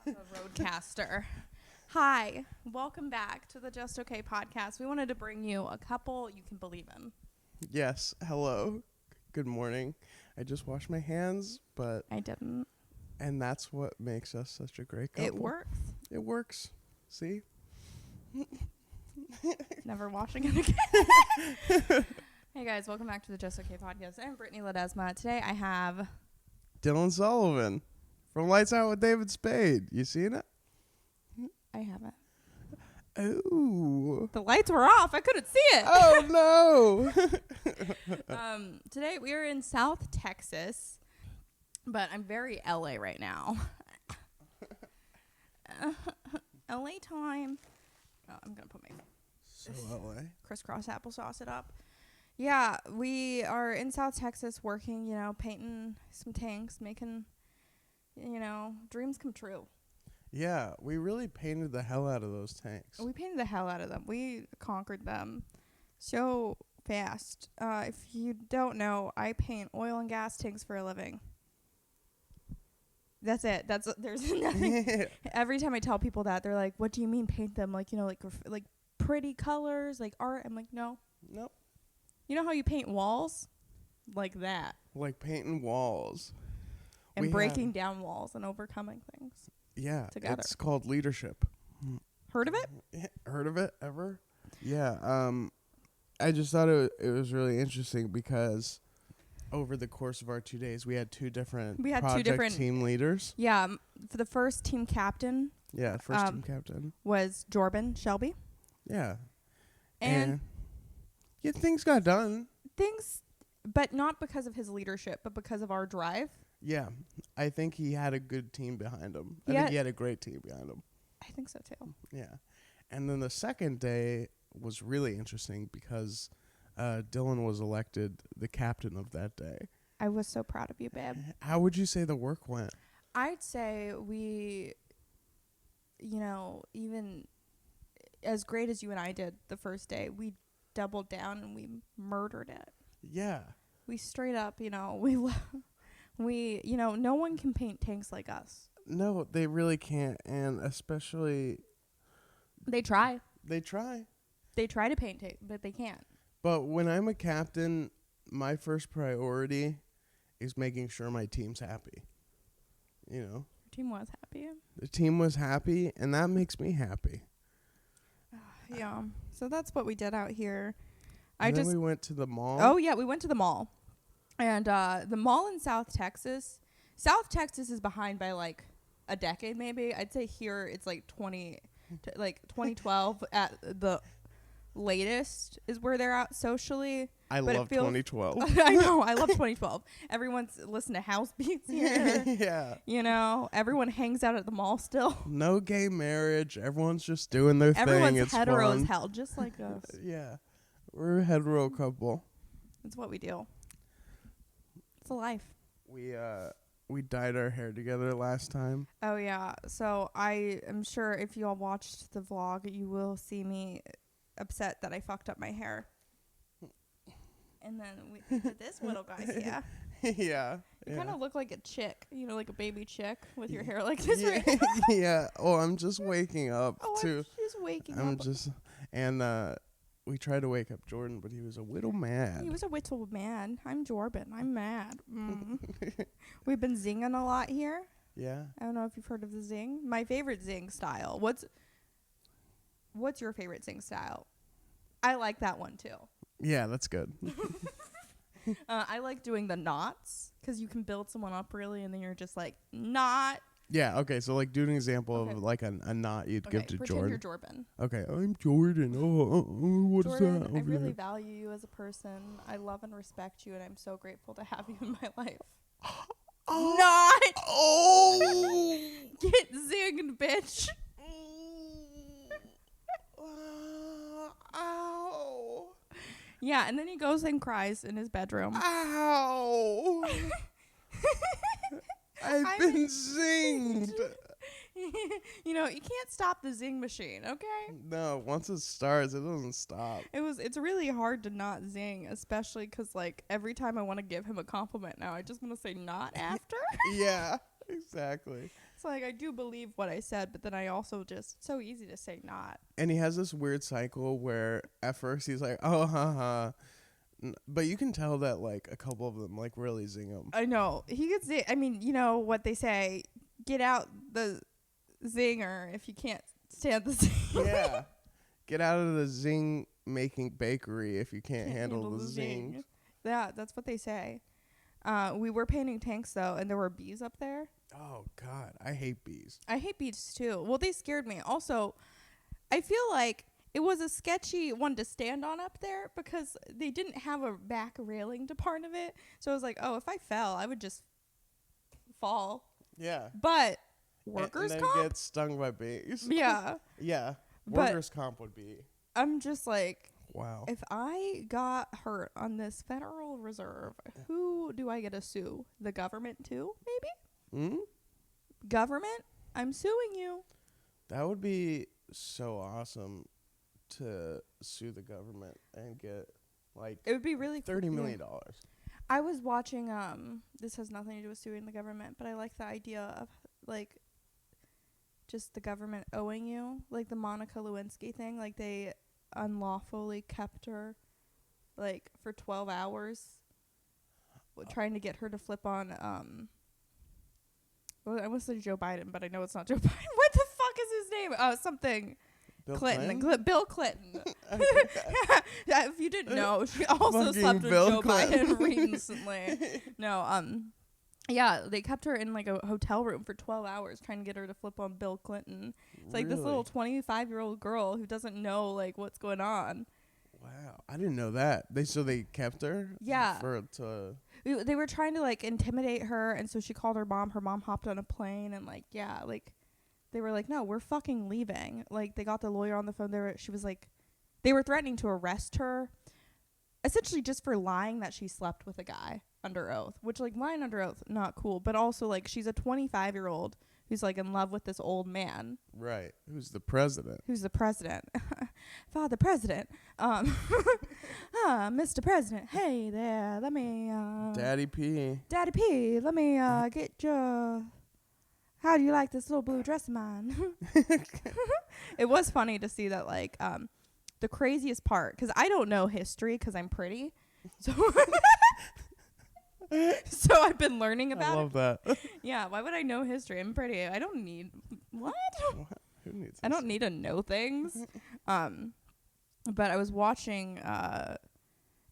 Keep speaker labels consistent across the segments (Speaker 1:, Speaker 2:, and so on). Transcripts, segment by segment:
Speaker 1: A roadcaster. Hi, welcome back to the Just Okay podcast. We wanted to bring you a couple you can believe in.
Speaker 2: Yes, hello. Good morning. I just washed my hands, but...
Speaker 1: I didn't.
Speaker 2: And that's what makes us such a great couple.
Speaker 1: It works.
Speaker 2: It works. See?
Speaker 1: Never washing it again. Hey guys, welcome back to the Just Okay podcast. I'm Brittany Ledesma. Today I have...
Speaker 2: Dylan Sullivan from Lights Out with David Spade. You seen it?
Speaker 1: I haven't.
Speaker 2: Oh.
Speaker 1: The lights were off. I couldn't see it.
Speaker 2: Oh, no.
Speaker 1: Today we are in South Texas, but I'm very LA right now. LA time. Oh, I'm going to put my
Speaker 2: So LA.
Speaker 1: crisscross applesauce it up. Yeah, we are in South Texas working, painting some tanks, making, dreams come true.
Speaker 2: Yeah, we really painted the hell out of those tanks.
Speaker 1: We painted the hell out of them. We conquered them so fast. If you don't know, I paint oil and gas tanks for a living. That's it. There's nothing. Every time I tell people that, they're like, "What do you mean paint them? Like pretty colors, like art?" I'm like, "No."
Speaker 2: Nope.
Speaker 1: You know how you paint walls? Like that.
Speaker 2: Like painting walls.
Speaker 1: And breaking down walls and overcoming things.
Speaker 2: Yeah,
Speaker 1: Together.
Speaker 2: It's called leadership.
Speaker 1: Heard of it?
Speaker 2: Heard of it ever? Yeah. I just thought it was really interesting because over the course of our 2 days, we had two different team leaders.
Speaker 1: Yeah. For the first team captain.
Speaker 2: Yeah, first team captain
Speaker 1: was Jordan Shelby.
Speaker 2: Yeah.
Speaker 1: And
Speaker 2: yeah, things got done.
Speaker 1: But not because of his leadership, but because of our drive.
Speaker 2: Yeah, I think he had a good team behind him. I think he had a great team behind him.
Speaker 1: I think so too.
Speaker 2: Yeah. And then the second day was really interesting because Dylan was elected the captain of that day.
Speaker 1: I was so proud of you, babe.
Speaker 2: How would you say the work went?
Speaker 1: I'd say we, even as great as you and I did the first day, we doubled down and we murdered it.
Speaker 2: Yeah.
Speaker 1: We straight up, we, no one can paint tanks like us.
Speaker 2: No, they really can't. And especially...
Speaker 1: They try.
Speaker 2: They try.
Speaker 1: They try to paint tanks, but they can't.
Speaker 2: But when I'm a captain, my first priority is making sure my team's happy.
Speaker 1: Your team was happy.
Speaker 2: The team was happy, and that makes me happy.
Speaker 1: Yeah. So that's what we did out here.
Speaker 2: And then we went to the mall.
Speaker 1: Oh, yeah, we went to the mall. And the mall in South Texas is behind by like a decade maybe. I'd say here it's like 2012 at the latest is where they're at socially.
Speaker 2: I love 2012.
Speaker 1: I know, I love 2012. Everyone's listening to house beats here.
Speaker 2: Yeah.
Speaker 1: Everyone hangs out at the mall still.
Speaker 2: No gay marriage. Everyone's just doing their thing.
Speaker 1: Everyone's hetero as hell, just like us.
Speaker 2: Yeah. We're a hetero couple.
Speaker 1: That's what we do. It's a life.
Speaker 2: We dyed our hair together last time.
Speaker 1: Oh, yeah. So I am sure if you all watched the vlog, you will see me upset that I fucked up my hair. And then we did this little guy, yeah.
Speaker 2: Yeah.
Speaker 1: You kind of look like a chick, like a baby chick with your hair like this right now.
Speaker 2: Yeah. Oh, I'm just waking up, too.
Speaker 1: I'm just waking up.
Speaker 2: And we tried to wake up Jordan, but he was a little mad.
Speaker 1: He was a little mad. I'm Jordan. I'm mad. We've been zinging a lot here.
Speaker 2: Yeah.
Speaker 1: I don't know if you've heard of the zing. My favorite zing style. What's your favorite zing style? I like that one too.
Speaker 2: Yeah, that's good.
Speaker 1: I like doing the knots because you can build someone up really, and then you're just like knot.
Speaker 2: Yeah. Okay. So like, do an example of like a knot you'd give to
Speaker 1: pretend
Speaker 2: Jordan.
Speaker 1: You're Jordan.
Speaker 2: Okay. I'm Jordan. What's
Speaker 1: Jordan,
Speaker 2: that?
Speaker 1: I really value you as a person. I love and respect you, and I'm so grateful to have you in my life. Not.
Speaker 2: Oh.
Speaker 1: Get zinged, bitch.
Speaker 2: Ow.
Speaker 1: Yeah, and then he goes and cries in his bedroom.
Speaker 2: Ow. I've been zinged.
Speaker 1: You can't stop the zing machine, okay?
Speaker 2: No, once it starts, it doesn't stop.
Speaker 1: It's really hard to not zing, especially because, like, every time I want to give him a compliment now, I just want to say not after.
Speaker 2: Yeah, exactly.
Speaker 1: It's like, I do believe what I said, but then I also just, so easy to say not.
Speaker 2: And he has this weird cycle where at first he's like, oh, haha. But you can tell that, like, a couple of them, like, really zing him.
Speaker 1: I know. He gets I mean, you know what they say, get out the zinger if you can't stand the zing.
Speaker 2: Yeah. Get out of the zing-making bakery if you can't handle the zing.
Speaker 1: Yeah, that's what they say. We were painting tanks, though, and there were bees up there.
Speaker 2: Oh, God. I hate bees.
Speaker 1: I hate bees, too. Well, they scared me. Also, I feel like it was a sketchy one to stand on up there because they didn't have a back railing to part of it. So I was like, oh, if I fell, I would just fall.
Speaker 2: Yeah.
Speaker 1: But workers'
Speaker 2: and
Speaker 1: comp?
Speaker 2: get stung by bees.
Speaker 1: Yeah.
Speaker 2: Yeah.
Speaker 1: But
Speaker 2: Workers' comp would be.
Speaker 1: I'm just like,
Speaker 2: wow.
Speaker 1: If I got hurt on this Federal Reserve, who do I get to sue? The government too, maybe? Government? I'm suing you.
Speaker 2: That would be so awesome to sue the government and get, like,
Speaker 1: it would be really
Speaker 2: $30 million.
Speaker 1: I was watching, this has nothing to do with suing the government, but I like the idea of, like, just the government owing you. Like the Monica Lewinsky thing. Like, they unlawfully kept her, like, for 12 hours trying to get her to flip on, well, I want to say Joe Biden, but I know it's not Joe Biden. What the fuck is his name? Oh, something.
Speaker 2: Bill
Speaker 1: Clinton. Bill Clinton. Yeah, if you didn't know, she also
Speaker 2: Fucking
Speaker 1: slept with
Speaker 2: Bill
Speaker 1: Joe
Speaker 2: Clinton.
Speaker 1: Biden recently. No, yeah, they kept her in, like, a hotel room for 12 hours trying to get her to flip on Bill Clinton. It's like this little 25-year-old girl who doesn't know, like, what's going on.
Speaker 2: Wow, I didn't know that. They kept her.
Speaker 1: Yeah.
Speaker 2: They
Speaker 1: were trying to, like, intimidate her, and so she called her mom. Her mom hopped on a plane, and, like, yeah, like, they were like, no, we're fucking leaving. Like, they got the lawyer on the phone. She was like, they were threatening to arrest her, essentially just for lying that she slept with a guy under oath, which, like, lying under oath, not cool. But also, like, she's a 25-year-old who's, like, in love with this old man.
Speaker 2: Right. Who's the president?
Speaker 1: Father President. Mr. President. Hey there, let me,
Speaker 2: Daddy P,
Speaker 1: let me, get your... How do you like this little blue dress of mine? It was funny to see that, like, the craziest part, because I don't know history because I'm pretty. So so I've been learning about it.
Speaker 2: I love that.
Speaker 1: Yeah, why would I know history? I'm pretty. I don't need... What?
Speaker 2: Who needs
Speaker 1: I don't need to know things. But I was watching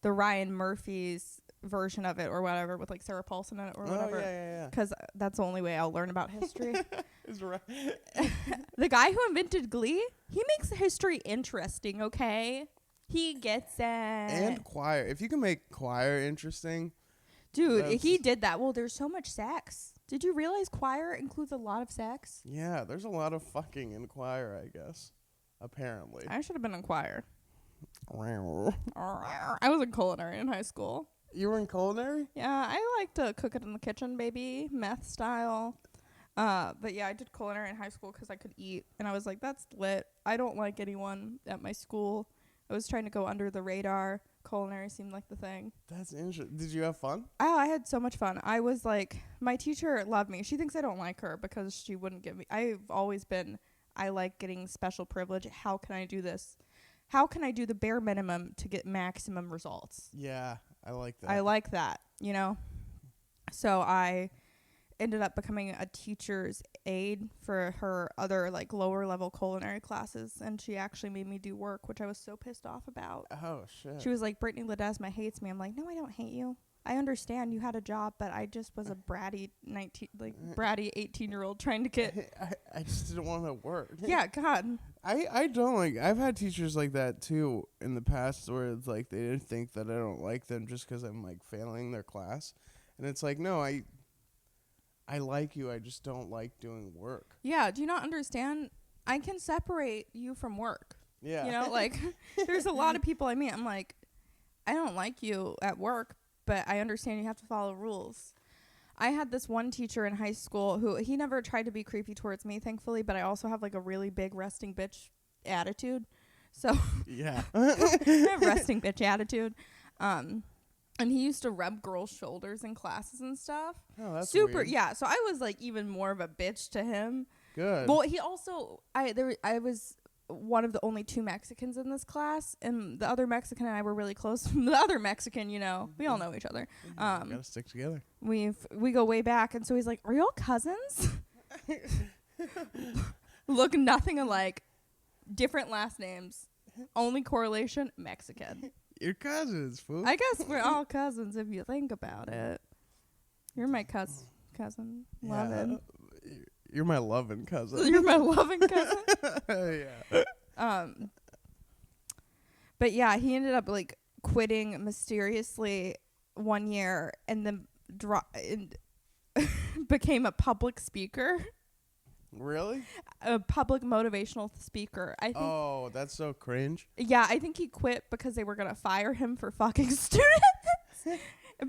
Speaker 1: the Ryan Murphy's version of it or whatever with, like, Sarah Paulson in it or whatever.
Speaker 2: Yeah.
Speaker 1: Because that's the only way I'll learn about history.
Speaker 2: Is right.
Speaker 1: The guy who invented Glee, he makes history interesting, okay? He gets it.
Speaker 2: And choir. If you can make choir interesting.
Speaker 1: Dude, he did that. Well, there's so much sex. Did you realize choir includes a lot of sex?
Speaker 2: Yeah, there's a lot of fucking in choir, I guess. Apparently.
Speaker 1: I should have been in choir. I was in culinary in high school.
Speaker 2: You were in culinary?
Speaker 1: Yeah, I like to cook it in the kitchen, baby. Meth style. But yeah, I did culinary in high school because I could eat. And I was like, that's lit. I don't like anyone at my school. I was trying to go under the radar. Culinary seemed like the thing.
Speaker 2: That's interesting. Did you have fun?
Speaker 1: Oh, I had so much fun. I was like, my teacher loved me. She thinks I don't like her because she wouldn't give me. I've always been, I like getting special privilege. How can I do this? How can I do the bare minimum to get maximum results?
Speaker 2: Yeah, I like that.
Speaker 1: I like that, you know? So I ended up becoming a teacher's aide for her other, like, lower level culinary classes, and she actually made me do work, which I was so pissed off about.
Speaker 2: Oh, shit.
Speaker 1: She was like, Brittany Ledesma hates me. I'm like, no, I don't hate you. I understand you had a job, but I just was a bratty 18-year-old trying to get...
Speaker 2: I just didn't want to work.
Speaker 1: Yeah, God.
Speaker 2: I don't like... I've had teachers like that, too, in the past, where it's like they didn't think that I don't like them just because I'm, like, failing their class. And it's like, no, I like you. I just don't like doing work.
Speaker 1: Yeah, do you not understand? I can separate you from work.
Speaker 2: Yeah.
Speaker 1: You know, like, there's a lot of people I meet. I'm like, I don't like you at work, but I understand you have to follow rules. I had this one teacher in high school who, he never tried to be creepy towards me, thankfully, but I also have, like, a really big resting bitch attitude. So
Speaker 2: yeah.
Speaker 1: I have resting bitch attitude. And he used to rub girls' shoulders in classes and stuff.
Speaker 2: Oh, that's
Speaker 1: super
Speaker 2: weird.
Speaker 1: Yeah, so I was like even more of a bitch to him.
Speaker 2: Good.
Speaker 1: Well, he also I was one of the only 2 Mexicans in this class, and the other Mexican and I were really close. The other Mexican, you know, we all know each other.
Speaker 2: Gotta stick together.
Speaker 1: We go way back, and so he's like, "Are y'all cousins?" Look nothing alike, different last names, only correlation Mexican.
Speaker 2: You're cousins, fool.
Speaker 1: I guess we're all cousins if you think about it. You're my cousin, loving.
Speaker 2: You're my loving cousin.
Speaker 1: You're my loving cousin.
Speaker 2: Yeah.
Speaker 1: But yeah, he ended up like quitting mysteriously one year, and then became a public speaker.
Speaker 2: Really?
Speaker 1: A public motivational speaker. I think.
Speaker 2: Oh, that's so cringe.
Speaker 1: Yeah, I think he quit because they were gonna fire him for fucking students.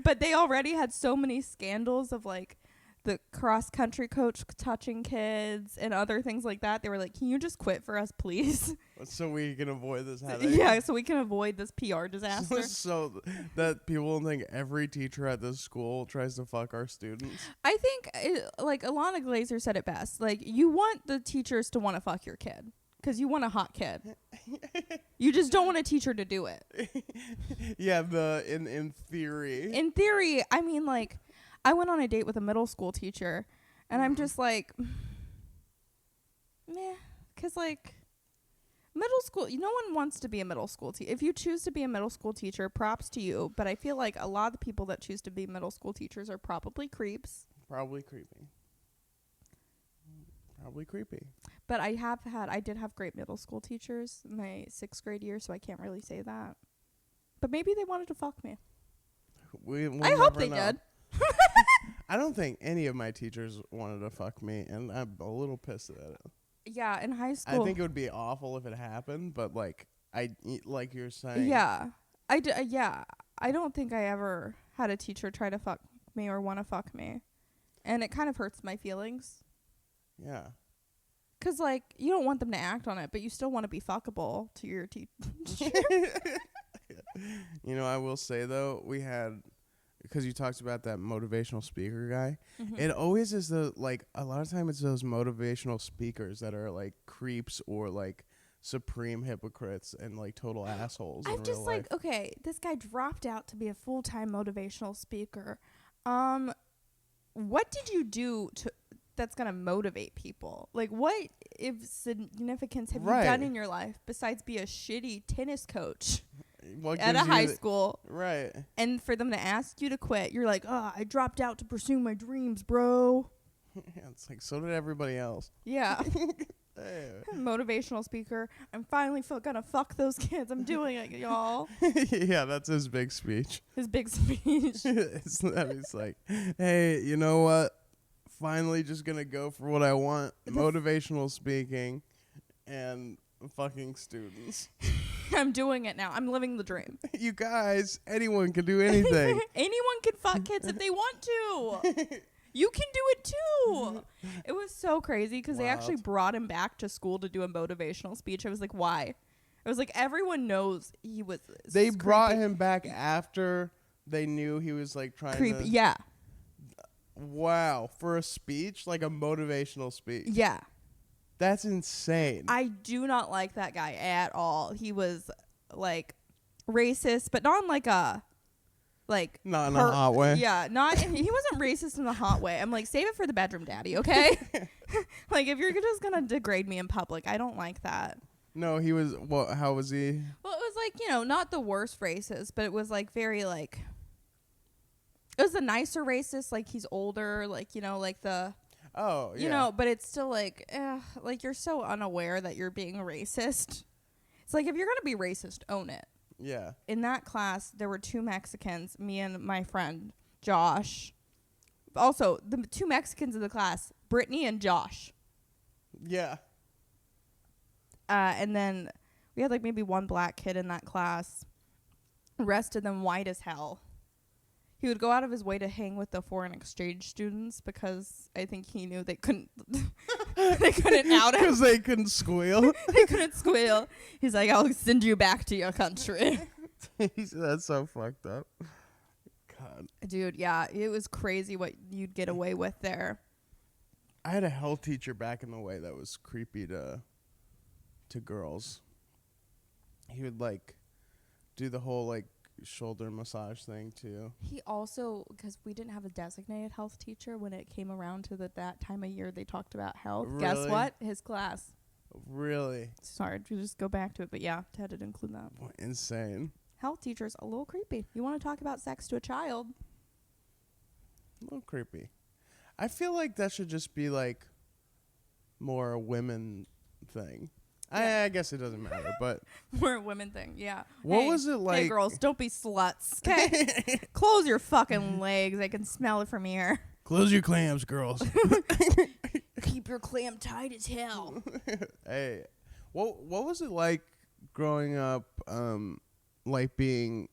Speaker 1: But they already had so many scandals of like the cross country coach touching kids and other things like that. They were like, "Can you just quit for us, please?"
Speaker 2: So we can avoid this headache.
Speaker 1: Yeah, so we can avoid this PR disaster.
Speaker 2: So that people don't think every teacher at this school tries to fuck our students.
Speaker 1: I think, like, Alana Glazer said it best. Like, you want the teachers to want to fuck your kid because you want a hot kid. You just don't want a teacher to do it.
Speaker 2: Yeah, in theory.
Speaker 1: In theory, I mean, like, I went on a date with a middle school teacher, and I'm just like, meh, because, like, middle school, no one wants to be a middle school teacher. If you choose to be a middle school teacher, props to you. But I feel like a lot of the people that choose to be middle school teachers are probably creeps.
Speaker 2: Probably creepy.
Speaker 1: But I did have great middle school teachers in my 6th grade year, so I can't really say that. But maybe they wanted to fuck me. I hope they did.
Speaker 2: I don't think any of my teachers wanted to fuck me, and I'm a little pissed at it.
Speaker 1: Yeah, in high school.
Speaker 2: I think it would be awful if it happened, but like you're saying.
Speaker 1: Yeah, I don't think I ever had a teacher try to fuck me or want to fuck me, and it kind of hurts my feelings.
Speaker 2: Yeah.
Speaker 1: 'Cause like you don't want them to act on it, but you still want to be fuckable to your teacher.
Speaker 2: You know, I will say though, we had. Because you talked about that motivational speaker guy. Mm-hmm. It always is a lot of time it's those motivational speakers that are like creeps or like supreme hypocrites and like total assholes. I'm just like,
Speaker 1: okay, this guy dropped out to be a full-time motivational speaker. What did you do that's going to motivate people? Like, what significance have you done in your life besides be a shitty tennis coach? At a high school.
Speaker 2: Right.
Speaker 1: And for them to ask you to quit, you're like, "Oh, I dropped out to pursue my dreams, bro."
Speaker 2: Yeah, it's like, so did everybody else.
Speaker 1: Yeah. Motivational speaker. I'm finally gonna fuck those kids. I'm doing it, y'all.
Speaker 2: Yeah, that's his big speech.
Speaker 1: His big speech.
Speaker 2: It's like, hey, you know what? Finally just gonna go for what I want. Motivational speaking and fucking students.
Speaker 1: I'm doing it now. I'm living the dream.
Speaker 2: You guys, anyone can do anything.
Speaker 1: Anyone can fuck kids if they want to. You can do it too. It was so crazy because they actually brought him back to school to do a motivational speech. I was like, why? I was like, everyone knows he was.
Speaker 2: They brought him back after they knew he was like trying to.
Speaker 1: Yeah.
Speaker 2: Wow. For a speech? Like a motivational speech?
Speaker 1: Yeah.
Speaker 2: That's insane.
Speaker 1: I do not like that guy at all. He was like racist, but not in like a
Speaker 2: not in a hot way.
Speaker 1: Yeah, he wasn't racist in a hot way. I'm like, save it for the bedroom daddy, okay? Like if you're just gonna degrade me in public, I don't like that.
Speaker 2: No, he was how was he?
Speaker 1: Well, it was like, you know, not the worst racist, but it was like very like it was a nicer racist, like he's older, like, you know, like the
Speaker 2: oh, yeah.
Speaker 1: You know, but it's still like you're so unaware that you're being racist. It's like if you're going to be racist, own it.
Speaker 2: Yeah.
Speaker 1: In that class, there were 2 Mexicans, me and my friend, Josh. Also, the 2 Mexicans in the class, Brittany and Josh.
Speaker 2: Yeah.
Speaker 1: And then we had like maybe 1 black kid in that class. The rest of them white as hell. He would go out of his way to hang with the foreign exchange students because I think he knew they couldn't out him.
Speaker 2: Because they couldn't squeal.
Speaker 1: They couldn't squeal. He's like, I'll send you back to your country.
Speaker 2: That's so fucked up. God.
Speaker 1: Dude, yeah, it was crazy what you'd get away with there.
Speaker 2: I had a health teacher back in the way that was creepy to girls. He would like do the whole like shoulder massage thing too.
Speaker 1: He also, because we didn't have a designated health teacher when it came around to that time of year they talked about health.
Speaker 2: Really?
Speaker 1: Guess what? His class.
Speaker 2: Really?
Speaker 1: Sorry to just go back to it, but yeah, Ted did include that.
Speaker 2: Insane.
Speaker 1: Health teachers, a little creepy. You want to talk about sex to a child?
Speaker 2: A little creepy. I feel like that should just be like more a women thing.
Speaker 1: Yeah.
Speaker 2: I guess it doesn't matter, but
Speaker 1: We're a women thing, yeah.
Speaker 2: what
Speaker 1: Hey,
Speaker 2: was it like?
Speaker 1: Hey, girls, don't be sluts, okay? Close your fucking legs. I can smell it from here.
Speaker 2: Close your clams, girls.
Speaker 1: Keep your clam tight as hell.
Speaker 2: Hey, what was it like growing up, like being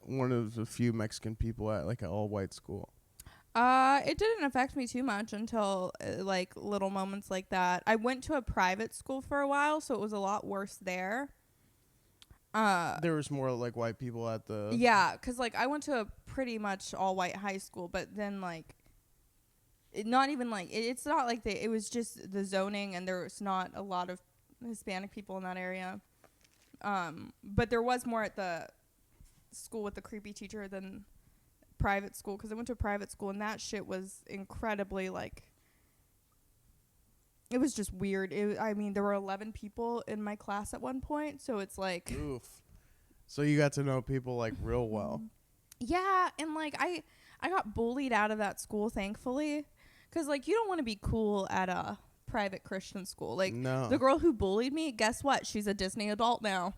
Speaker 2: one of the few Mexican people at like an all-white school?
Speaker 1: It didn't affect me too much until like little moments like that. I went to a private school for a while, so it was a lot worse there.
Speaker 2: There was more like white people at the...
Speaker 1: Yeah, because like I went to a pretty much all white high school, but then like not even like it's not like it was just the zoning, and there was not a lot of Hispanic people in that area. But there was more at the school with the creepy teacher than private school, because I went to a private school, and that shit was incredibly like, it was just weird. I mean, there were 11 people in my class at one point, so it's like,
Speaker 2: Oof. So you got to know people like real well.
Speaker 1: yeah. And like I got bullied out of that school, thankfully, because like you don't want to be cool at a private Christian school. Like
Speaker 2: No.
Speaker 1: the girl who bullied me, guess what? She's a Disney adult now.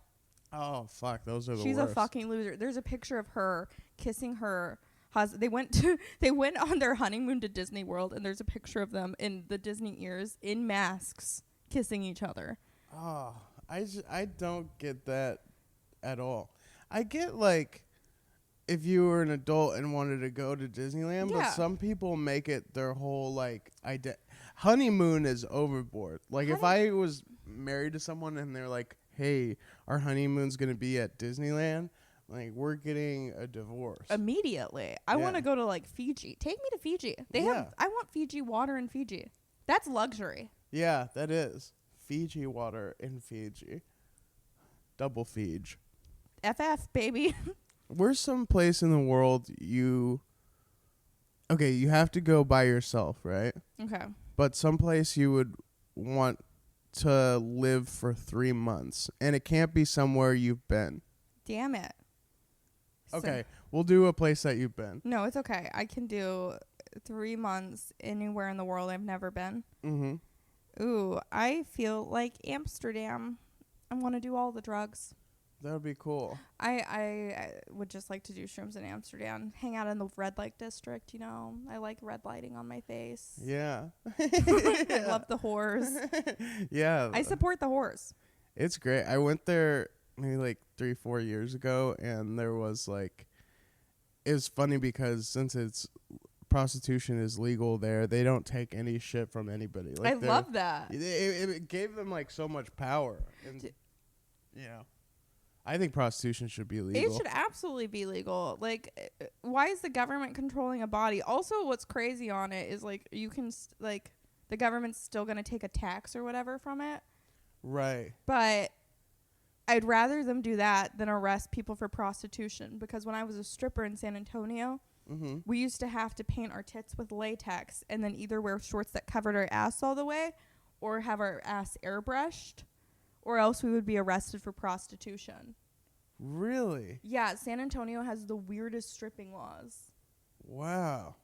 Speaker 2: Oh fuck, those are the
Speaker 1: She's
Speaker 2: worst.
Speaker 1: a fucking loser. There's a picture of her kissing her husband. They went on their honeymoon to Disney World, and there's a picture of them in the Disney ears in masks kissing each other.
Speaker 2: Oh, I don't get that at all. I get like if you were an adult and wanted to go to Disneyland,
Speaker 1: Yeah.
Speaker 2: but some people make it their whole like honeymoon is overboard. Like if I was married to someone and they're like, "Hey, our honeymoon's going to be at Disneyland," like we're getting a divorce.
Speaker 1: Immediately. I want to go to like Fiji. Take me to Fiji. I want Fiji water in Fiji. That's luxury.
Speaker 2: Yeah, that is. Fiji water in Fiji. Double Fiji.
Speaker 1: FF, baby.
Speaker 2: Where's some place in the world you have to go by yourself, right?
Speaker 1: Okay.
Speaker 2: But someplace you would want to live for 3 months, and it can't be somewhere you've been.
Speaker 1: Damn it.
Speaker 2: Okay, we'll do a place that you've been.
Speaker 1: No, it's okay. I can do 3 months anywhere in the world I've never been.
Speaker 2: Mm-hmm.
Speaker 1: Ooh, I feel like Amsterdam. I want to do all the drugs.
Speaker 2: That would be cool.
Speaker 1: I would just like to do shrooms in Amsterdam. Hang out in the red light district, you know. I like red lighting on my face.
Speaker 2: Yeah.
Speaker 1: I love the whores.
Speaker 2: Yeah.
Speaker 1: I support the whores.
Speaker 2: It's great. I went there maybe like 3-4 years ago, and there was like, it was funny because since prostitution is legal there, they don't take any shit from anybody. Like
Speaker 1: I love that.
Speaker 2: It gave them like so much power. And, yeah. I think prostitution should be legal.
Speaker 1: It should absolutely be legal. Like, why is the government controlling a body? Also, what's crazy on it is like you can like the government's still gonna take a tax or whatever from it.
Speaker 2: Right.
Speaker 1: But I'd rather them do that than arrest people for prostitution, because when I was a stripper in San Antonio, we used to have to paint our tits with latex and then either wear shorts that covered our ass all the way or have our ass airbrushed, or else we would be arrested for prostitution.
Speaker 2: Really?
Speaker 1: Yeah, San Antonio has the weirdest stripping laws.
Speaker 2: Wow.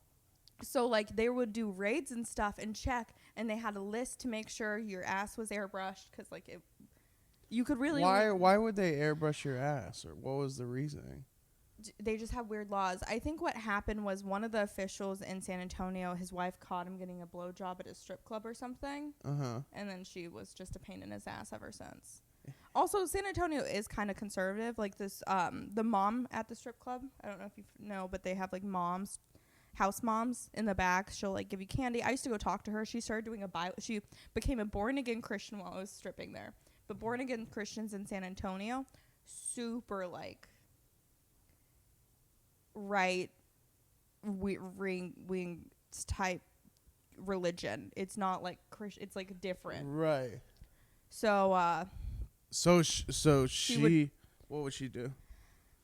Speaker 1: So, like, they would do raids and stuff and check, and they had a list to make sure your ass was airbrushed, because, like, you could really...
Speaker 2: Why would they airbrush your ass, or what was the reasoning?
Speaker 1: They just have weird laws. I think what happened was one of the officials in San Antonio, his wife caught him getting a blowjob at a strip club or something. And then she was just a pain in his ass ever since. Also, San Antonio is kind of conservative. Like this, the mom at the strip club, I don't know if you know, but they have like moms, house moms in the back. She'll like give you candy. I used to go talk to her. She started doing she became a born again Christian while I was stripping there. But born again Christians in San Antonio, super like right wing type religion. It's not like Christian. It's like different.
Speaker 2: Right.
Speaker 1: So
Speaker 2: she what would she do?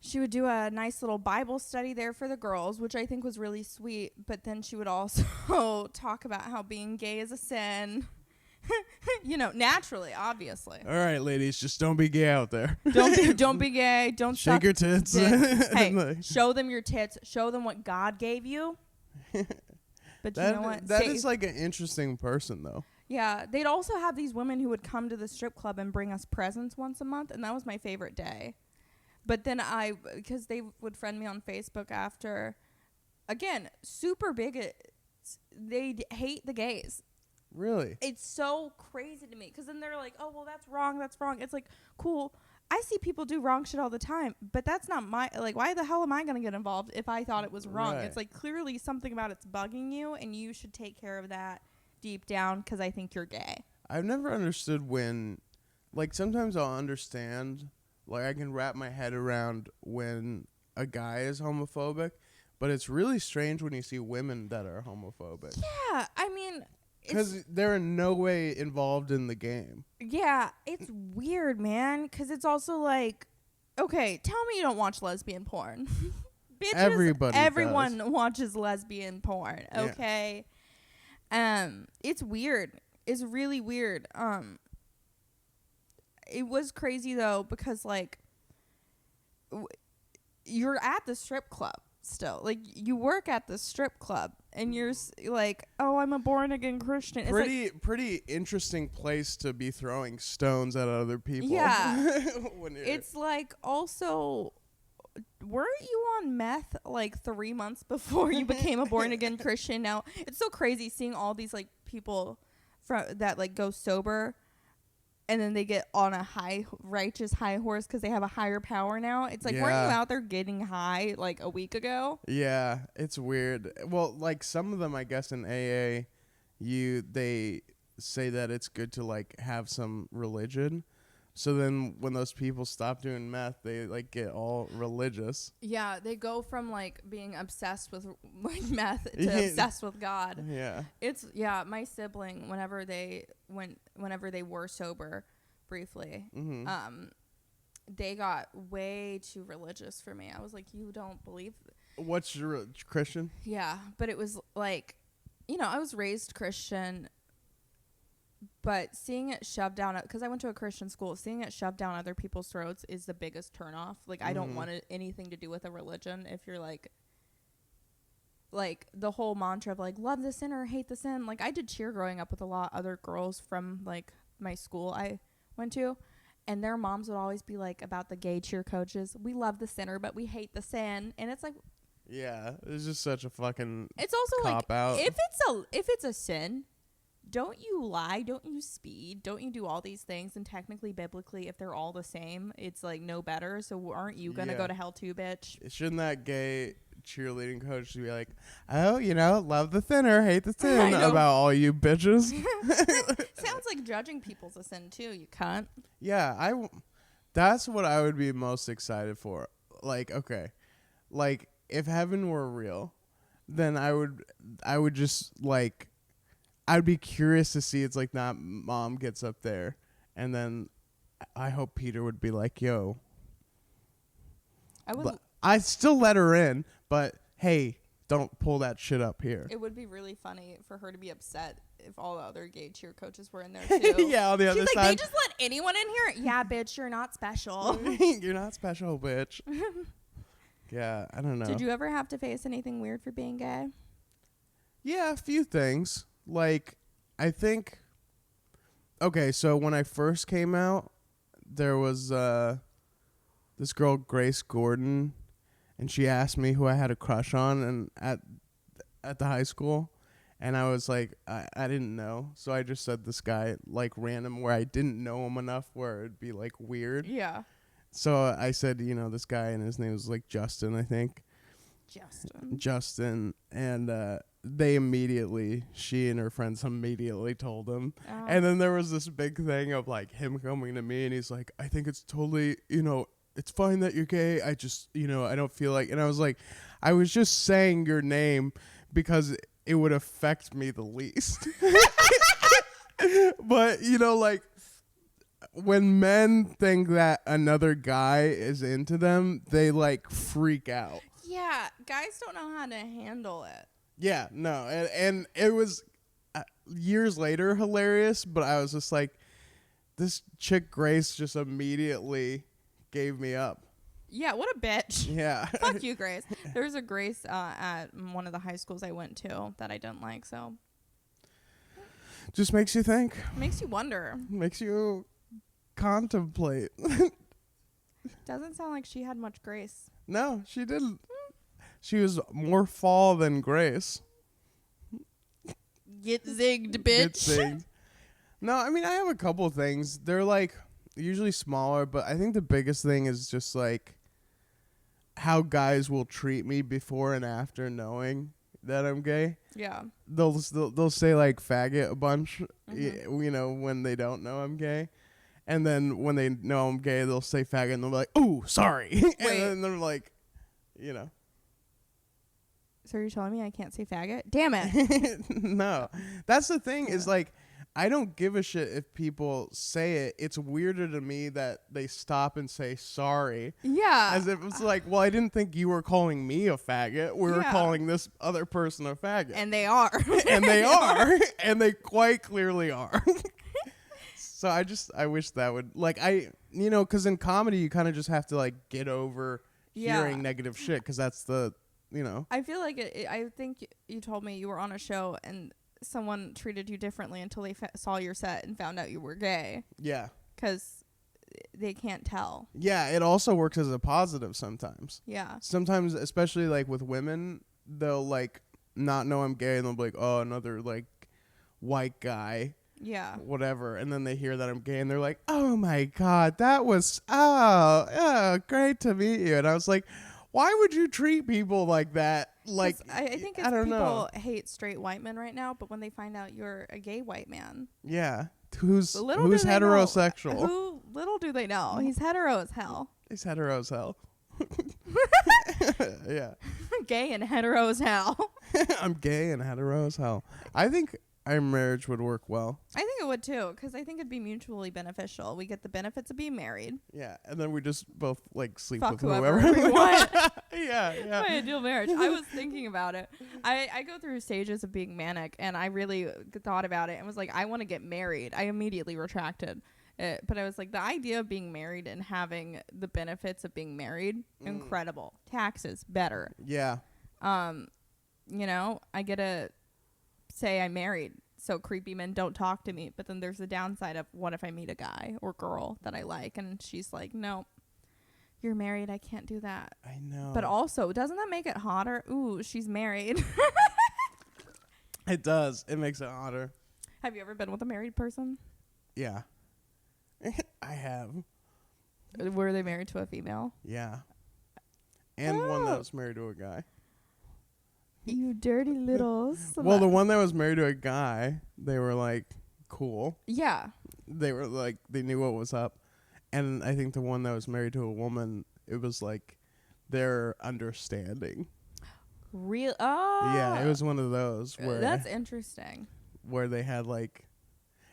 Speaker 1: she would do a nice little Bible study there for the girls, which I think was really sweet. But then she would also talk about how being gay is a sin. You know, naturally, obviously.
Speaker 2: All right, ladies, just don't be gay out there.
Speaker 1: Don't be gay. Don't
Speaker 2: shake your tits.
Speaker 1: Hey, show them your tits. Show them what God gave you. But you know what?
Speaker 2: That is like an interesting person, though.
Speaker 1: Yeah, they'd also have these women who would come to the strip club and bring us presents once a month, and that was my favorite day. But then because they would friend me on Facebook after, again, super bigots. They hate the gays.
Speaker 2: Really?
Speaker 1: It's so crazy to me because then they're like, oh, well, that's wrong. That's wrong. It's like, cool. I see people do wrong shit all the time, but that's not like, why the hell am I going to get involved if I thought it was wrong?
Speaker 2: Right.
Speaker 1: It's like clearly something about it's bugging you, and you should take care of that deep down because I think you're gay.
Speaker 2: I've never understood when, like, sometimes I'll understand, like, I can wrap my head around when a guy is homophobic, but it's really strange when you see women that are homophobic.
Speaker 1: Yeah, I mean,
Speaker 2: because they're in no way involved in the game.
Speaker 1: Yeah, it's weird, man, because it's also like, okay, tell me you don't watch lesbian porn. Bitches, everyone
Speaker 2: does.
Speaker 1: watches lesbian porn, okay? Yeah. It's weird. It's really weird. It was crazy, though, because, like, you're at the strip club still. Like, you work at the strip club. And you're like, oh, I'm a born-again Christian. It's
Speaker 2: pretty interesting place to be throwing stones at other people.
Speaker 1: Yeah. It's like also, weren't you on meth like 3 months before you became a born-again Christian? Now, it's so crazy seeing all these like people that like go sober and then they get on a righteous high horse because they have a higher power now. It's like, weren't you out there getting high like a week ago?
Speaker 2: Yeah, it's weird. Well, like some of them, I guess in AA, they say that it's good to like have some religion. So then when those people stop doing meth, they like get all religious.
Speaker 1: Yeah, they go from like being obsessed with like meth to obsessed with God.
Speaker 2: Yeah.
Speaker 1: My sibling, whenever they were sober briefly, they got way too religious for me. I was like, you don't believe
Speaker 2: What's your Christian?
Speaker 1: Yeah, but it was like, you know, I was raised Christian. But seeing it shoved down, because I went to a Christian school, seeing it shoved down other people's throats is the biggest turnoff. Like, I don't want anything to do with a religion. If you're like the whole mantra of like, love the sinner, hate the sin. Like, I did cheer growing up with a lot of other girls from like my school I went to. And their moms would always be like about the gay cheer coaches. We love the sinner, but we hate the sin. And it's like,
Speaker 2: yeah, it's just such a fucking
Speaker 1: it's also
Speaker 2: cop
Speaker 1: like,
Speaker 2: out.
Speaker 1: If it's a sin, don't you lie, don't you speed, don't you do all these things, and technically biblically if they're all the same it's like no better, so aren't you gonna go to hell too, bitch?
Speaker 2: Shouldn't that gay cheerleading coach be like, oh, you know, love the sinner, hate the sin about all you bitches?
Speaker 1: Sounds like judging people's a sin too, you cunt.
Speaker 2: Yeah, that's what I would be most excited for. Like, okay, like if heaven were real, then I would just like, I'd be curious to see. It's like, not mom gets up there, and then I hope Peter would be like, yo, I'd still let her in, but hey, don't pull that shit up here.
Speaker 1: It would be really funny for her to be upset if all the other gay cheer coaches were in there too.
Speaker 2: Yeah, on the other
Speaker 1: She's like,
Speaker 2: side.
Speaker 1: they just let anyone in here? Yeah, bitch, you're not special.
Speaker 2: You're not special, bitch. Yeah, I don't know.
Speaker 1: Did you ever have to face anything weird for being gay?
Speaker 2: Yeah, a few things. Like, I think, okay, so when I first came out, there was this girl, Grace Gordon, and she asked me who I had a crush on and at the high school, and I was like, I didn't know, so I just said this guy, like, random, where I didn't know him enough where it'd be, like, weird.
Speaker 1: Yeah.
Speaker 2: So I said, you know, this guy, and his name was, like, Justin, I think. Justin, and she and her friends immediately told him. Oh. And then there was this big thing of like him coming to me and he's like, I think it's totally, you know, it's fine that you're gay. I just, I don't feel like, and I was like, I was just saying your name because it would affect me the least. But, like, when men think that another guy is into them, they, like, freak out.
Speaker 1: Yeah, guys don't know how to handle it.
Speaker 2: Yeah, no, and it was years later hilarious, but I was just like, this chick Grace just immediately gave me up.
Speaker 1: Yeah, what a bitch.
Speaker 2: Yeah.
Speaker 1: Fuck you, Grace. There was a Grace at one of the high schools I went to that I didn't like, so.
Speaker 2: Just makes you think.
Speaker 1: Makes you wonder.
Speaker 2: Makes you contemplate.
Speaker 1: Doesn't sound like she had much grace.
Speaker 2: No, she didn't. She was more fall than Grace.
Speaker 1: Get zigged, bitch.
Speaker 2: Get zigged. No, I mean, I have a couple things. They're, like, usually smaller, but I think the biggest thing is just, like, how guys will treat me before and after knowing that I'm gay.
Speaker 1: Yeah.
Speaker 2: They'll say, like, faggot a bunch, when they don't know I'm gay. And then when they know I'm gay, they'll say faggot, and they're like, ooh, sorry. And then they're like,
Speaker 1: So you're telling me I can't say faggot? Damn it.
Speaker 2: No. That's the thing is, like, I don't give a shit if people say it. It's weirder to me that they stop and say sorry.
Speaker 1: Yeah.
Speaker 2: As if it's like, well, I didn't think you were calling me a faggot. We were calling this other person a faggot.
Speaker 1: And they are.
Speaker 2: And they are. And they quite clearly are. So I wish that would, like, because in comedy, you kind of just have to, like, get over hearing negative shit, because that's the,
Speaker 1: I feel like I think you told me you were on a show and someone treated you differently until they saw your set and found out you were gay.
Speaker 2: Yeah.
Speaker 1: Because they can't tell.
Speaker 2: Yeah, it also works as a positive sometimes.
Speaker 1: Yeah.
Speaker 2: Sometimes, especially, like, with women, they'll, like, not know I'm gay, and they'll be like, oh, another, like, white guy.
Speaker 1: Yeah.
Speaker 2: Whatever. And then they hear that I'm gay, and they're like, oh, my God, that was, great to meet you. And I was like, why would you treat people like that? Like,
Speaker 1: I think it's people hate straight white men right now, but when they find out you're a gay white man.
Speaker 2: Yeah. Who's
Speaker 1: heterosexual. Little do they know. He's hetero as hell.
Speaker 2: He's hetero as hell. Yeah.
Speaker 1: Gay and hetero as hell.
Speaker 2: I'm gay and hetero as hell. I think our marriage would work well.
Speaker 1: I think it would too, because I think it'd be mutually beneficial. We get the benefits of being married.
Speaker 2: Yeah, and then we just both, like, sleep
Speaker 1: Fuck
Speaker 2: with
Speaker 1: whoever
Speaker 2: we
Speaker 1: want.
Speaker 2: Yeah.
Speaker 1: My ideal marriage. I was thinking about it. I go through stages of being manic, and I really thought about it and was like, I want to get married. I immediately retracted it, but I was like, the idea of being married and having the benefits of being married, incredible. Taxes, better.
Speaker 2: Yeah.
Speaker 1: I get to say I'm married, so creepy men don't talk to me, but then there's the downside of what if I meet a guy or girl that I like and she's like, no, you're married, I can't do that.
Speaker 2: I know.
Speaker 1: But also, doesn't that make it hotter? Ooh, she's married.
Speaker 2: It does. It makes it hotter.
Speaker 1: Have you ever been with a married person?
Speaker 2: Yeah. I have.
Speaker 1: Were they married to a female?
Speaker 2: Yeah. And one that was married to a guy.
Speaker 1: You dirty little slut.
Speaker 2: Well, the one that was married to a guy, they were, like, cool.
Speaker 1: Yeah.
Speaker 2: They were, like, they knew what was up. And I think the one that was married to a woman, it was, like, their understanding.
Speaker 1: Real? Oh.
Speaker 2: Yeah, it was one of those where...
Speaker 1: That's interesting.
Speaker 2: Where they had, like...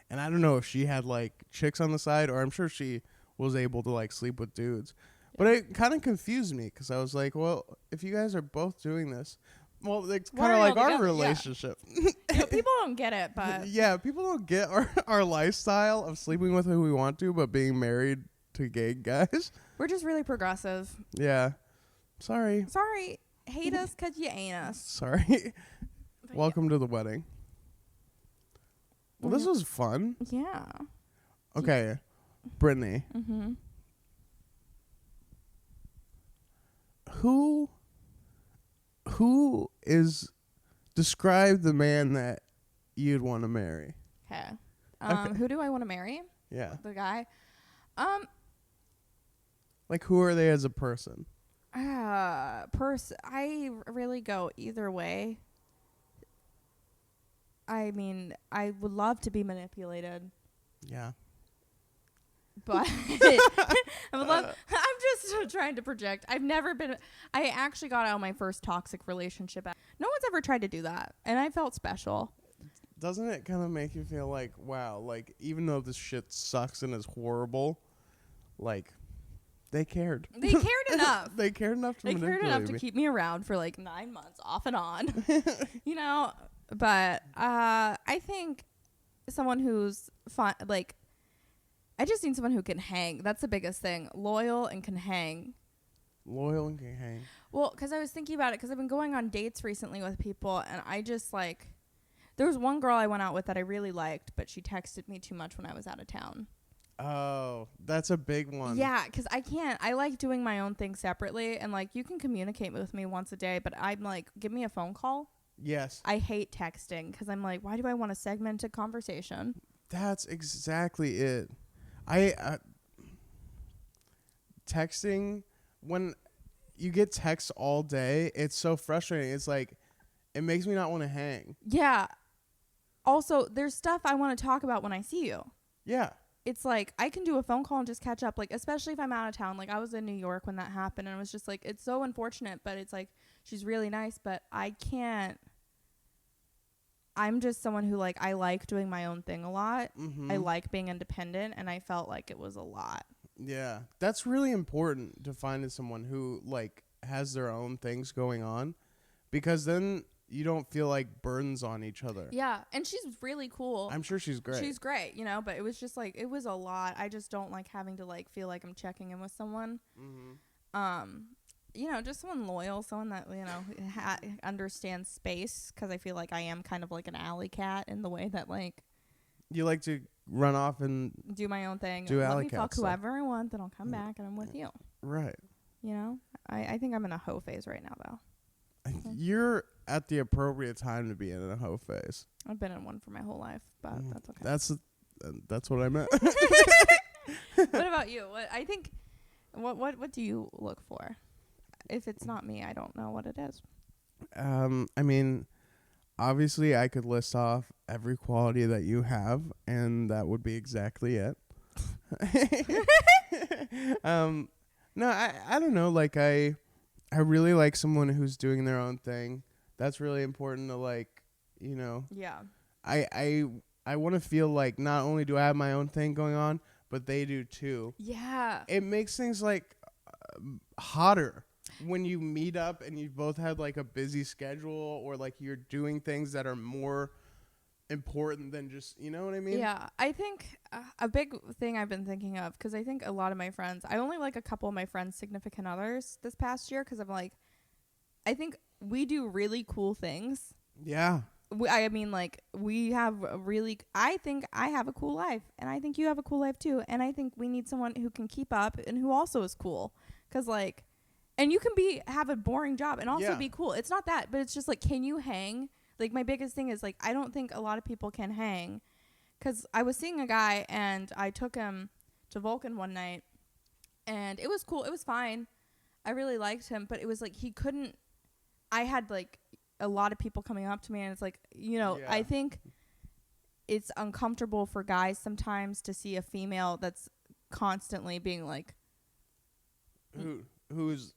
Speaker 2: And I don't know if she had, like, chicks on the side, or I'm sure she was able to, like, sleep with dudes. But it kind of confused me, because I was like, well, if you guys are both doing this... Well, it's kind of like our relationship.
Speaker 1: Yeah. People don't get it, but...
Speaker 2: Yeah, people don't get our lifestyle of sleeping with who we want to, but being married to gay guys.
Speaker 1: We're just really progressive.
Speaker 2: Yeah. Sorry.
Speaker 1: Hate us because you ain't us.
Speaker 2: Sorry. Welcome to the wedding. Well, this was fun.
Speaker 1: Yeah.
Speaker 2: Okay. Brittany.
Speaker 1: Mm-hmm.
Speaker 2: Who is... Describe the man that you'd want to marry.
Speaker 1: Okay. Who do I want to marry?
Speaker 2: Yeah.
Speaker 1: The guy.
Speaker 2: Like, who are they as a person?
Speaker 1: I really go either way. I mean, I would love to be manipulated.
Speaker 2: Yeah.
Speaker 1: But I would love... I'm just trying to project. I've never been. I actually got out of my first toxic relationship. No one's ever tried to do that, and I felt special.
Speaker 2: Doesn't it kind of make you feel like, wow, like, even though this shit sucks and is horrible, like, they cared.
Speaker 1: They cared enough.
Speaker 2: They cared enough to
Speaker 1: keep me around for like 9 months off and on. You know, but I think someone who's fun, like, I just need someone who can hang. That's the biggest thing. Loyal and can hang.
Speaker 2: Loyal and can hang.
Speaker 1: Well, because I was thinking about it, because I've been going on dates recently with people, and I just, like, there was one girl I went out with that I really liked, but she texted me too much when I was out of town.
Speaker 2: Oh, that's a big one.
Speaker 1: Yeah, because I like doing my own thing separately, and, like, you can communicate with me once a day, but I'm like, give me a phone call.
Speaker 2: Yes.
Speaker 1: I hate texting, because I'm like, why do I want a segmented conversation?
Speaker 2: That's exactly it. Texting, when you get texts all day, it's so frustrating. It's like, it makes me not want to hang.
Speaker 1: Yeah. Also, there's stuff I want to talk about when I see you.
Speaker 2: Yeah.
Speaker 1: It's like, I can do a phone call and just catch up, like, especially if I'm out of town. Like, I was in New York when that happened, and it was just like, it's so unfortunate, but it's like, she's really nice, but I can't. I'm just someone who, like, I like doing my own thing a lot.
Speaker 2: Mm-hmm.
Speaker 1: I like being independent, and I felt like it was a lot.
Speaker 2: Yeah. That's really important to find someone who, like, has their own things going on, because then you don't feel like burdens on each other.
Speaker 1: Yeah. And she's really cool.
Speaker 2: I'm sure she's great.
Speaker 1: She's great, you know, but it was just like, it was a lot. I just don't like having to, like, feel like I'm checking in with someone.
Speaker 2: Mm-hmm.
Speaker 1: You know, just someone loyal, someone that, you know, understands space, because I feel like I am kind of like an alley cat in the way that, like,
Speaker 2: you like to run off and
Speaker 1: do my own thing.
Speaker 2: Do
Speaker 1: Let
Speaker 2: alley
Speaker 1: me
Speaker 2: cat
Speaker 1: fuck
Speaker 2: stuff.
Speaker 1: whoever I want, then I'll come back and I'm with you.
Speaker 2: Right.
Speaker 1: You know, I think I'm in a hoe phase right now, though.
Speaker 2: You're at the appropriate time to be in a hoe phase.
Speaker 1: I've been in one for my whole life, but that's okay.
Speaker 2: That's what I meant.
Speaker 1: What about you? What do you look for? If it's not me, I don't know what it is.
Speaker 2: I mean, obviously I could list off every quality that you have, and that would be exactly it. No, I don't know. Like, I really like someone who's doing their own thing. That's really important to, like, you know.
Speaker 1: Yeah.
Speaker 2: I want to feel like not only do I have my own thing going on, but they do too.
Speaker 1: Yeah.
Speaker 2: It makes things, like, hotter when you meet up and you both had, like, a busy schedule, or, like, you're doing things that are more important than just, you know what I mean?
Speaker 1: Yeah. I think a big thing I've been thinking of, because I think a lot of my friends, I only like a couple of my friends' significant others this past year, because I'm like, I think we do really cool things.
Speaker 2: Yeah.
Speaker 1: I mean, like, we have I think I have a cool life, and I think you have a cool life too, and I think we need someone who can keep up and who also is cool, because, like, and you can have a boring job and also be cool. It's not that, but it's just like, can you hang? Like, my biggest thing is, like, I don't think a lot of people can hang, because I was seeing a guy, and I took him to Vulcan one night, and it was cool. It was fine. I really liked him, but it was like, I had, like, a lot of people coming up to me, and it's like, you know, I think it's uncomfortable for guys sometimes to see a female that's constantly being like,
Speaker 2: who's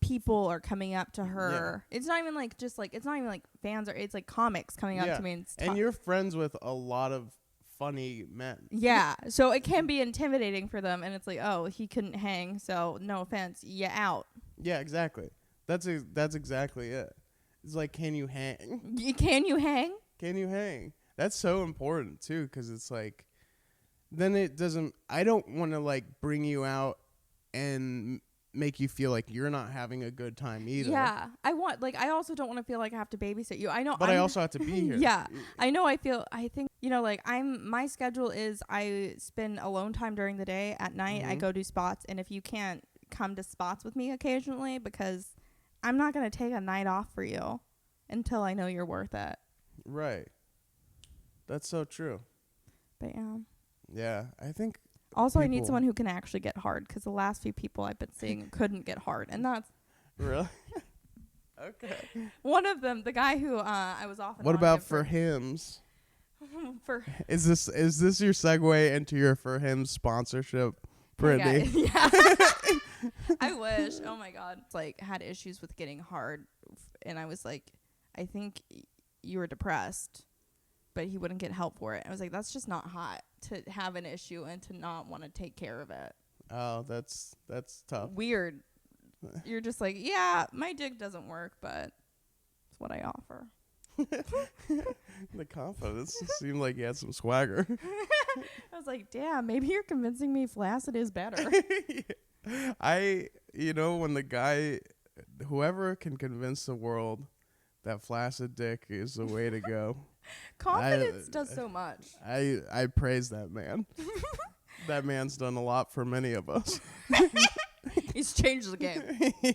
Speaker 1: people are coming up to her. It's not even like it's not even like fans, or it's like comics coming up to me,
Speaker 2: and you're friends with a lot of funny men.
Speaker 1: Yeah, so it can be intimidating for them, and it's like, oh, he couldn't hang, so no offense, you out.
Speaker 2: Yeah, exactly. That's exactly it. It's like, can you hang?
Speaker 1: Can you hang?
Speaker 2: Can you hang? That's so important too, because it's like, then it doesn't. I don't want to, like, bring you out and make you feel like you're not having a good time either.
Speaker 1: Yeah, I also don't want to feel like I have to babysit you. I know,
Speaker 2: but I also have to be here.
Speaker 1: Yeah, I know. I think, you know, like, my schedule is, I spend alone time during the day. At night, I go do spots, and if you can't come to spots with me occasionally, because I'm not gonna take a night off for you until I know you're worth it.
Speaker 2: Right. That's so true.
Speaker 1: But yeah.
Speaker 2: Yeah, I think.
Speaker 1: Also, I need someone who can actually get hard, because the last few people I've been seeing couldn't get hard, and that's
Speaker 2: really okay.
Speaker 1: One of them, the guy who I was off.
Speaker 2: What about for hymns? Is this your segue into your for him sponsorship, Brittany?
Speaker 1: Yeah. I wish. Oh my God. Like, had issues with getting hard, and I was like, I think you were depressed, but he wouldn't get help for it. I was like, that's just not hot to have an issue and to not want to take care of it.
Speaker 2: Oh, that's tough.
Speaker 1: Weird. You're just like, yeah, my dick doesn't work, but it's what I offer.
Speaker 2: The confidence seemed like you had some swagger.
Speaker 1: I was like, damn, maybe you're convincing me flaccid is better.
Speaker 2: When the guy, whoever can convince the world that flaccid dick is the way to go.
Speaker 1: Confidence does so much.
Speaker 2: I praise that man. That man's done a lot for many of us.
Speaker 1: He's changed the game.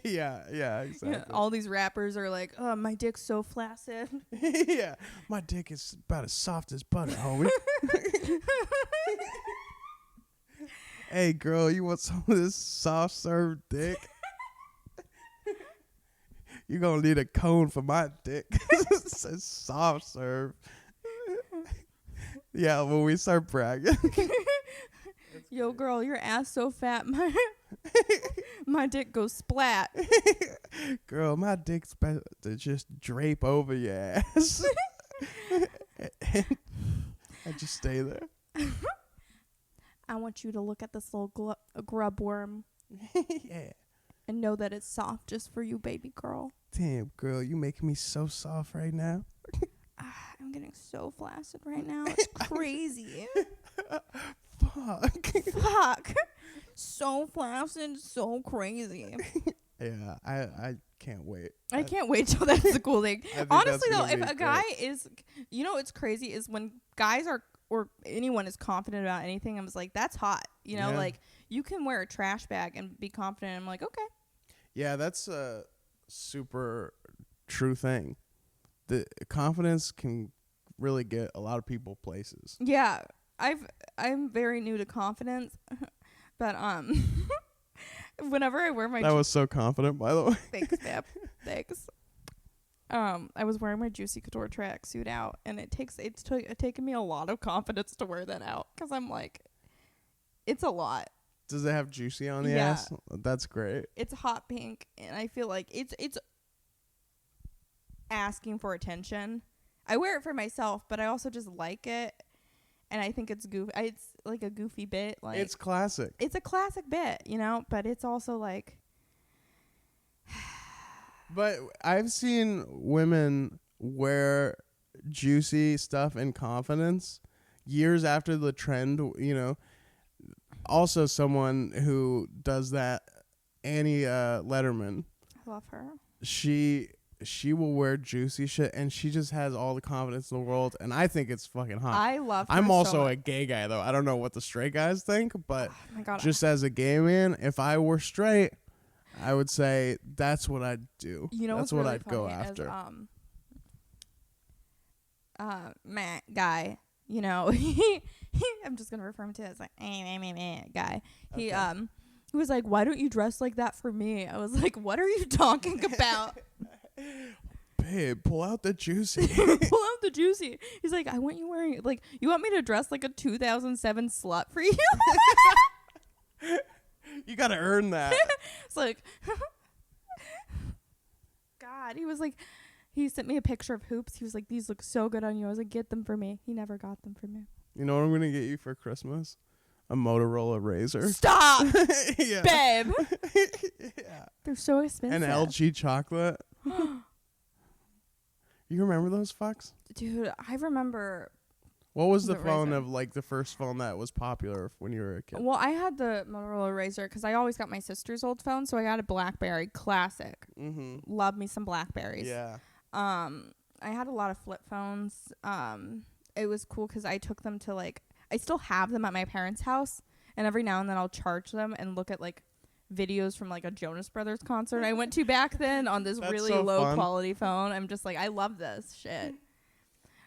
Speaker 2: Yeah, exactly.
Speaker 1: Yeah, all these rappers are like, oh, my dick's so flaccid.
Speaker 2: Yeah, my dick is about as soft as butter, homie. Hey, girl, you want some of this soft serve dick? You're going to need a cone for my dick. It says soft serve. Yeah, when we start bragging.
Speaker 1: Yo, girl, your ass so fat, my dick goes splat.
Speaker 2: Girl, my dick's about to just drape over your ass. I just stay there.
Speaker 1: I want you to look at this little grub worm.
Speaker 2: Yeah.
Speaker 1: And know that it's soft just for you, baby girl.
Speaker 2: Damn, girl, you making me so soft right now.
Speaker 1: I'm getting so flaccid right now. It's crazy. Fuck. So flaccid, so crazy.
Speaker 2: Yeah, I can't wait.
Speaker 1: I can't wait till that's the cool thing. Honestly, though, if a guy
Speaker 2: great.
Speaker 1: is, what's crazy is when guys are, or anyone is confident about anything, I was like, that's hot.
Speaker 2: Yeah.
Speaker 1: Like, you can wear a trash bag and be confident. I'm like, okay.
Speaker 2: Yeah, that's a super true thing. The confidence can really get a lot of people places.
Speaker 1: Yeah, I'm very new to confidence, but whenever I wear my
Speaker 2: that was so confident, by the way.
Speaker 1: Thanks, babe. Thanks. I was wearing my Juicy Couture tracksuit out, and it's taken me a lot of confidence to wear that out because I'm like, it's a lot.
Speaker 2: Does it have Juicy on the
Speaker 1: Yeah.
Speaker 2: ass? That's great.
Speaker 1: It's hot pink, and I feel like it's asking for attention. I wear it for myself, but I also just like it, and I think it's goofy. It's like a goofy bit. Like,
Speaker 2: it's classic.
Speaker 1: It's a classic bit, but it's also like.
Speaker 2: But I've seen women wear juicy stuff in confidence years after the trend, Also, someone who does that, Annie Letterman.
Speaker 1: I love her.
Speaker 2: She will wear juicy shit, and she just has all the confidence in the world, and I think it's fucking hot.
Speaker 1: I love her.
Speaker 2: I'm also
Speaker 1: so
Speaker 2: a gay guy, though. I don't know what the straight guys think, but
Speaker 1: oh my God,
Speaker 2: just as a gay man, if I were straight, I would say that's what I'd do. That's what
Speaker 1: really
Speaker 2: I'd go
Speaker 1: funny
Speaker 2: after.
Speaker 1: Is, Matt guy, I'm just gonna refer him to as like guy. He he was like, why don't you dress like that for me? I was like, what are you talking about?
Speaker 2: Babe, pull out the juicy.
Speaker 1: Pull out the juicy. He's like, I want you wearing, like, you want me to dress like a 2007 slut for you?
Speaker 2: You gotta earn that.
Speaker 1: It's like, God, he was like, he sent me a picture of hoops. He was like, these look so good on you. I was like, get them for me. He never got them for me.
Speaker 2: You know what I'm gonna get you for Christmas? A Motorola Razor.
Speaker 1: Stop,
Speaker 2: Yeah.
Speaker 1: babe.
Speaker 2: Yeah.
Speaker 1: They're so expensive.
Speaker 2: An LG chocolate. You remember those fucks?
Speaker 1: Dude, I remember.
Speaker 2: What was the phone
Speaker 1: Razor.
Speaker 2: of, like, the first phone that was popular when you were a kid?
Speaker 1: Well, I had the Motorola Razor because I always got my sister's old phone, so I got a BlackBerry Classic.
Speaker 2: Mm-hmm.
Speaker 1: Love me some Blackberries.
Speaker 2: Yeah.
Speaker 1: I had a lot of flip phones. It was cool because I took them to, like, I still have them at my parents' house, and every now and then I'll charge them and look at, like, videos from, like, a Jonas Brothers concert I went to back then on this really
Speaker 2: so
Speaker 1: low
Speaker 2: fun.
Speaker 1: quality phone. I'm just like, I love this shit.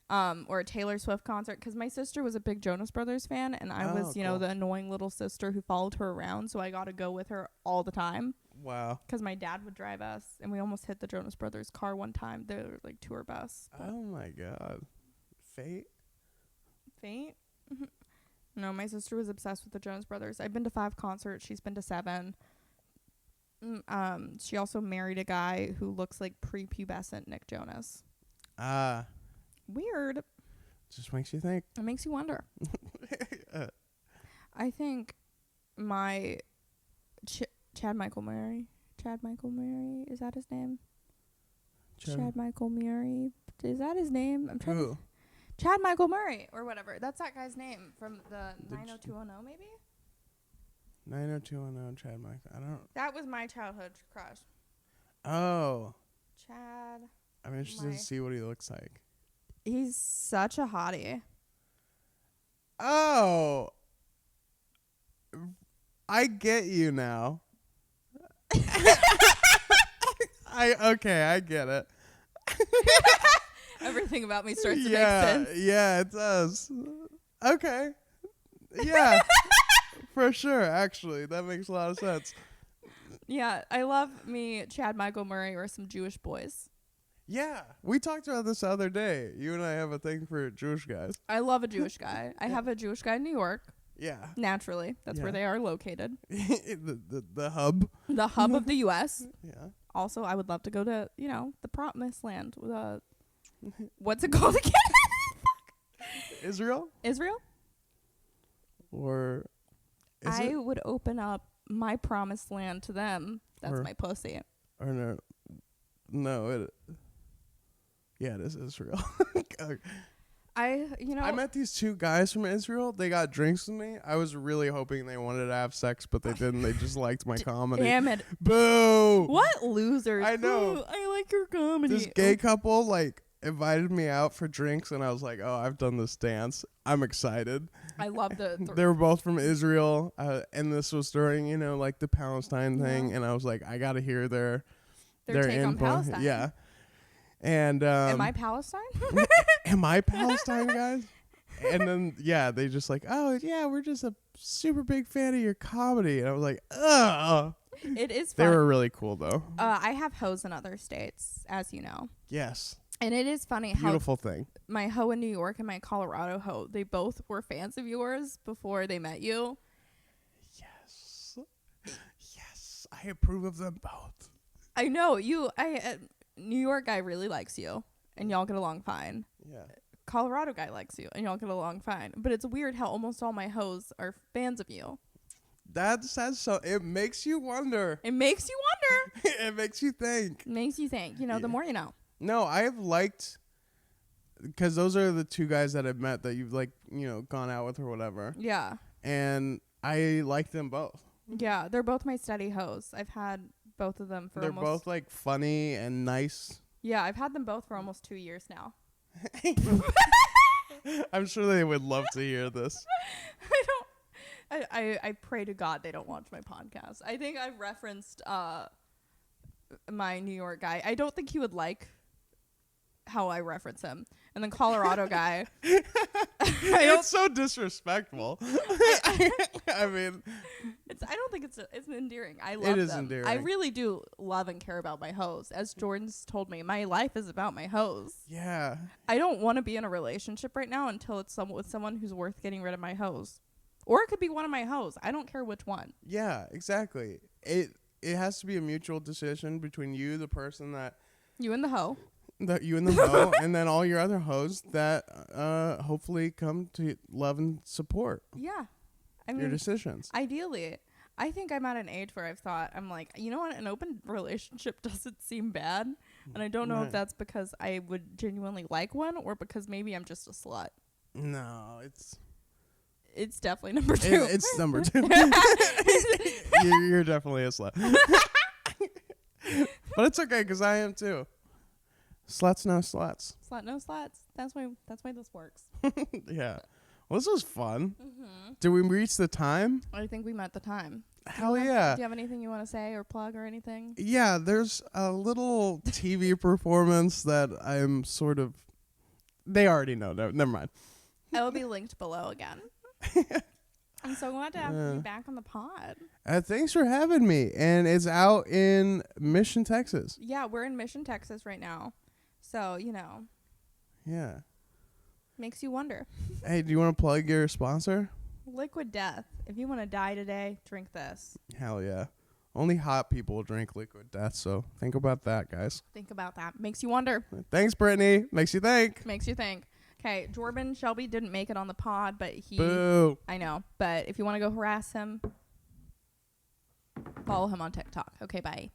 Speaker 1: Or a Taylor Swift concert, because my sister was a big Jonas Brothers fan, and I was,
Speaker 2: cool.
Speaker 1: the annoying little sister who followed her around, so I got to go with her all the time.
Speaker 2: Wow.
Speaker 1: Because my dad would drive us, and we almost hit the Jonas Brothers car one time. They were, like, tour bus.
Speaker 2: Oh, my God. Fate?
Speaker 1: Fate? No, my sister was obsessed with the Jonas Brothers. I've been to 5 concerts. She's been to 7. She also married a guy who looks like prepubescent Nick Jonas. Weird.
Speaker 2: Just makes you think.
Speaker 1: It makes you wonder. I think my Chad Michael Murray, is that his name? Chad Michael Murray, is that his name? I'm trying.
Speaker 2: Who?
Speaker 1: Chad Michael Murray or whatever. That's that guy's name from the 90210 maybe.
Speaker 2: 90210 Chad Michael. I don't.
Speaker 1: That was my childhood crush.
Speaker 2: Oh.
Speaker 1: Chad.
Speaker 2: I'm interested to see what he looks like.
Speaker 1: He's such a hottie.
Speaker 2: Oh. I get you now. I get it.
Speaker 1: Everything about me starts to make sense.
Speaker 2: Yeah, it does. Okay. Yeah. For sure, actually. That makes a lot of sense.
Speaker 1: Yeah, I love me Chad Michael Murray or some Jewish boys.
Speaker 2: Yeah. We talked about this the other day. You and I have a thing for Jewish guys.
Speaker 1: I love a Jewish guy. I have a Jewish guy in New York.
Speaker 2: Yeah.
Speaker 1: Naturally. That's where they are located.
Speaker 2: the hub.
Speaker 1: The hub of the U.S.
Speaker 2: Yeah.
Speaker 1: Also, I would love to go to, the promised land. What's it called again?
Speaker 2: Israel? Or...
Speaker 1: I would open up my promised land to them. That's my pussy.
Speaker 2: Or no, it is Israel.
Speaker 1: I
Speaker 2: met these two guys from Israel. They got drinks with me. I was really hoping they wanted to have sex, but they didn't. They just liked my comedy.
Speaker 1: Damn it.
Speaker 2: Boo!
Speaker 1: What losers?
Speaker 2: I know.
Speaker 1: Ooh, I like your comedy.
Speaker 2: This gay couple, invited me out for drinks, and I was like, oh, I've done this dance. I'm excited.
Speaker 1: I love
Speaker 2: they were both from Israel, and this was during, the Palestine thing, and I was like, I got to hear their
Speaker 1: take
Speaker 2: input.
Speaker 1: on Palestine.
Speaker 2: Yeah. And
Speaker 1: am I Palestine?
Speaker 2: Am I Palestine, guys? And then, they just oh, yeah, we're just a super big fan of your comedy. And I was like, ugh.
Speaker 1: It is fun.
Speaker 2: They were really cool, though.
Speaker 1: I have hoes in other states, as you know.
Speaker 2: Yes.
Speaker 1: And it is funny
Speaker 2: Beautiful thing.
Speaker 1: My hoe in New York and my Colorado hoe, they both were fans of yours before they met you.
Speaker 2: Yes. Yes. I approve of them both.
Speaker 1: I know. New York guy really likes you, and y'all get along fine.
Speaker 2: Yeah.
Speaker 1: Colorado guy likes you, and y'all get along fine. But it's weird how almost all my hoes are fans of you.
Speaker 2: That says so. It makes you wonder.
Speaker 1: It makes you wonder.
Speaker 2: It makes you think.
Speaker 1: Makes you think. The more you know.
Speaker 2: No, I've liked, because those are the two guys that I've met that you've gone out with or whatever.
Speaker 1: Yeah.
Speaker 2: And I like them both.
Speaker 1: Yeah, they're both my steady hoes. I've had both of them for
Speaker 2: They're both funny and nice.
Speaker 1: Yeah, I've had them both for almost 2 years now.
Speaker 2: I'm sure they would love to hear this.
Speaker 1: I pray to God they don't watch my podcast. I think I've referenced my New York guy. I don't think he would like how I reference him. And then Colorado guy.
Speaker 2: It's so disrespectful. I mean,
Speaker 1: I don't think it's endearing. I love them. It is endearing. I really do love and care about my hoes. As Jordan's told me, my life is about my hoes.
Speaker 2: Yeah.
Speaker 1: I don't want to be in a relationship right now until it's with someone who's worth getting rid of my hoes. Or it could be one of my hoes. I don't care which one.
Speaker 2: Yeah, exactly. It has to be a mutual decision between you, the person that...
Speaker 1: You and the hoe.
Speaker 2: You and the hoe, and then all your other hoes that hopefully come to love and support.
Speaker 1: Yeah.
Speaker 2: Your decisions.
Speaker 1: Ideally. I think I'm at an age where I've thought, I'm like, you know what? An open relationship doesn't seem bad. And I don't know if that's because I would genuinely like one or because maybe I'm just a slut.
Speaker 2: No,
Speaker 1: it's definitely number two.
Speaker 2: It's number two. You're definitely a slut. But it's okay because I am too. Sluts no sluts.
Speaker 1: Slut no sluts. That's why this works.
Speaker 2: Yeah. Well, this was fun.
Speaker 1: Mm-hmm.
Speaker 2: Did we reach the time?
Speaker 1: I think we met the time.
Speaker 2: Hell yeah.
Speaker 1: Do you have anything you want to say or plug or anything?
Speaker 2: Yeah, there's a little TV performance that I'm sort of... They already know. No, never mind.
Speaker 1: It will be linked below again. I'm so glad to have you back on the pod.
Speaker 2: Thanks for having me. And it's out in Mission, Texas.
Speaker 1: Yeah, we're in Mission, Texas right now. So,
Speaker 2: Yeah.
Speaker 1: Makes you wonder.
Speaker 2: Hey, do you want to plug your sponsor?
Speaker 1: Liquid Death. If you want to die today, drink this.
Speaker 2: Hell yeah. Only hot people drink liquid death, so think about that, guys.
Speaker 1: Think about that. Makes you wonder.
Speaker 2: Thanks, Brittany. Makes you think.
Speaker 1: Makes you think. Okay, Jordan Shelby didn't make it on the pod, but he...
Speaker 2: Boo.
Speaker 1: I know. But if you want to go harass him, follow him on TikTok. Okay, bye.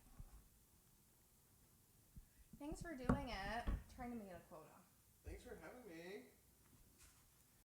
Speaker 1: Thanks for doing it. Trying to make it a quota.
Speaker 2: Thanks for having me.